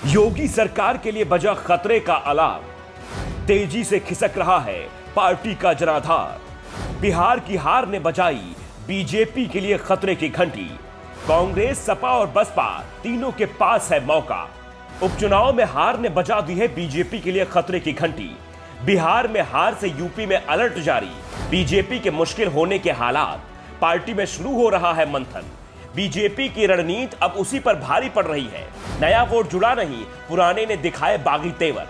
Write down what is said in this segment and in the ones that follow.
योगी सरकार के लिए बजा खतरे का अलार्म, तेजी से खिसक रहा है पार्टी का जनाधार। बिहार की हार ने बजाई बीजेपी के लिए खतरे की घंटी। कांग्रेस, सपा और बसपा तीनों के पास है मौका। उपचुनाव में हार ने बजा दी है बीजेपी के लिए खतरे की घंटी। बिहार में हार से यूपी में अलर्ट जारी। बीजेपी के मुश्किल होने के हालात, पार्टी में शुरू हो रहा है मंथन। बीजेपी की रणनीति अब उसी पर भारी पड़ रही है। नया वोट जुड़ा नहीं, पुराने ने दिखाए बागी तेवर।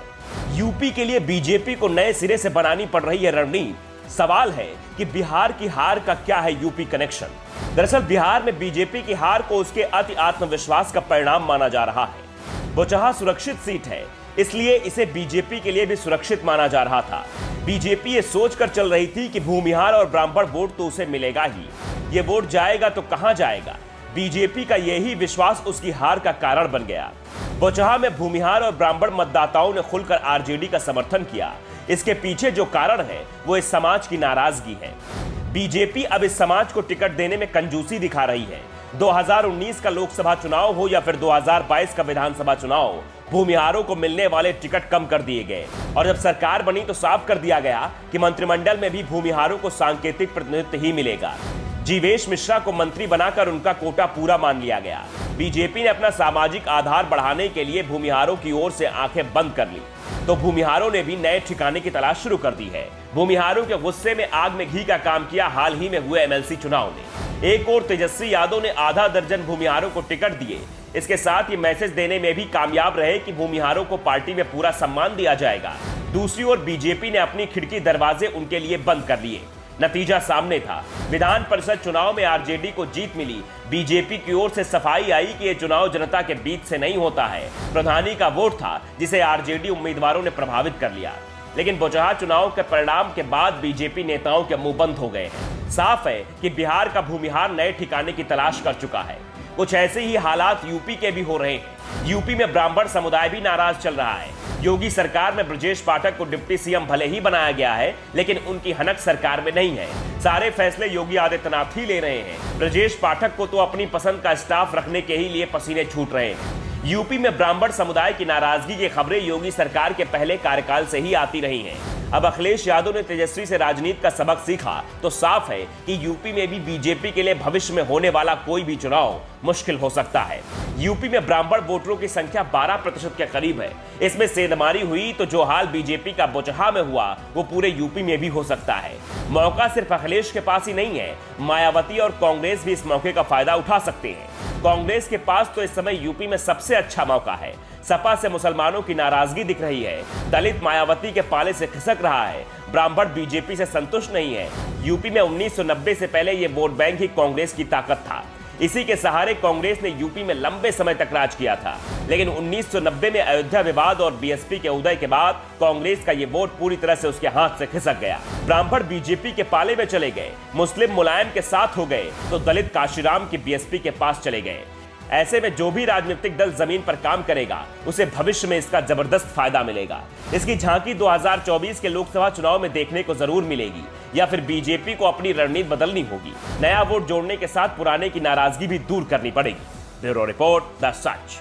यूपी के लिए बीजेपी को नए सिरे से बनानी पड़ रही है रणनीति। सवाल है कि बिहार की हार का क्या है यूपी कनेक्शन। दरअसल बिहार में बीजेपी की हार को उसके अति आत्मविश्वास का परिणाम माना जा रहा है। बोचहा सुरक्षित सीट है, इसलिए इसे बीजेपी के लिए भी सुरक्षित माना जा रहा था। बीजेपी ये सोचकर चल रही थी कि भूमिहार और ब्राह्मण वोट तो उसे मिलेगा ही। ये वोट जाएगा तो कहां जाएगा। बीजेपी का यही विश्वास उसकी हार का कारण बन गया। बोचहा में भूमिहार और ब्राह्मण मतदाताओं ने खुलकर आरजेडी का समर्थन किया। इसके पीछे जो कारण है वो इस समाज की नाराजगी है। बीजेपी अब इस समाज को टिकट देने में कंजूसी दिखा रही है। 2019 का लोकसभा चुनाव हो या फिर 2022 का विधानसभा चुनाव, भूमिहारों को मिलने वाले टिकट कम कर दिए गए और जब सरकार बनी तो साफ कर दिया गया कि मंत्रिमंडल में भी भूमिहारों को सांकेतिक प्रतिनिधित्व ही मिलेगा। जीवेश मिश्रा को मंत्री बनाकर उनका कोटा पूरा मान लिया गया। बीजेपी ने अपना सामाजिक आधार बढ़ाने के लिए भूमिहारों की ओर से आंखें बंद कर ली, तो भूमिहारों ने भी नए ठिकाने की तलाश शुरू कर दी है। भूमिहारों के गुस्से में आग में घी का काम किया हाल ही में हुए एमएलसी चुनाव ने। एक और तेजस्वी यादव ने आधा दर्जन भूमिहारों को टिकट दिए। इसके साथ ये मैसेज देने में भी कामयाब रहे कि भूमिहारों को पार्टी में पूरा सम्मान दिया जाएगा। दूसरी ओर बीजेपी ने अपनी खिड़की दरवाजे उनके लिए बंद कर लिए। नतीजा सामने था। विधान परिषद चुनाव में आरजेडी को जीत मिली। बीजेपी की ओर से सफाई आई कि यह चुनाव जनता के बीच से नहीं होता है, प्रधानी का वोट था जिसे आरजेडी उम्मीदवारों ने प्रभावित कर लिया। लेकिन बोचहा चुनाव के परिणाम के बाद बीजेपी नेताओं के मुंह बंद हो गए हैं। साफ है कि बिहार का भूमिहार नए ठिकाने की तलाश कर चुका है। कुछ ऐसे ही हालात यूपी के भी हो रहे हैं। यूपी में ब्राह्मण समुदाय भी नाराज चल रहा है। योगी सरकार में ब्रजेश पाठक को डिप्टी सीएम भले ही बनाया गया है, लेकिन उनकी हनक सरकार में नहीं है। सारे फैसले योगी आदित्यनाथ ही ले रहे हैं। ब्रजेश पाठक को तो अपनी पसंद का स्टाफ रखने के ही लिए पसीने छूट रहे हैं। यूपी में ब्राह्मण समुदाय की नाराजगी की खबरें योगी सरकार के पहले कार्यकाल से ही आती रही हैं। अब अखिलेश यादव ने तेजस्वी से राजनीति का सबक सीखा तो साफ है कि यूपी में भी बीजेपी के लिए भविष्य में होने वाला कोई भी चुनाव मुश्किल हो सकता है। यूपी में ब्राह्मण वोटरों की संख्या 12% के करीब है। इसमें सेंधमारी हुई तो जो हाल बीजेपी का बोचहा में हुआ वो पूरे यूपी में भी हो सकता है। मौका सिर्फ अखिलेश के पास ही नहीं है, मायावती और कांग्रेस भी इस मौके का फायदा उठा सकते हैं। कांग्रेस के पास तो इस समय यूपी में सबसे अच्छा मौका है। सपा से मुसलमानों की नाराजगी दिख रही है। दलित मायावती के पाले से खिसक रहा है। ब्राह्मण बीजेपी से संतुष्ट नहीं है। यूपी में 1990 से पहले ये वोट बैंक ही कांग्रेस की ताकत था। इसी के सहारे कांग्रेस ने यूपी में लंबे समय तक राज किया था। लेकिन 1990 में अयोध्या विवाद और बीएसपी के उदय के बाद कांग्रेस का ये वोट पूरी तरह से उसके हाथ से खिसक गया। ब्राह्मण बीजेपी के पाले में चले गए, मुस्लिम मुलायम के साथ हो गए तो दलित काशीराम की बीएसपी के पास चले गए। ऐसे में जो भी राजनीतिक दल जमीन पर काम करेगा उसे भविष्य में इसका जबरदस्त फायदा मिलेगा। इसकी झांकी 2024 के लोकसभा चुनाव में देखने को जरूर मिलेगी, या फिर बीजेपी को अपनी रणनीति बदलनी होगी। नया वोट जोड़ने के साथ पुराने की नाराजगी भी दूर करनी पड़ेगी। Bureau report, the such.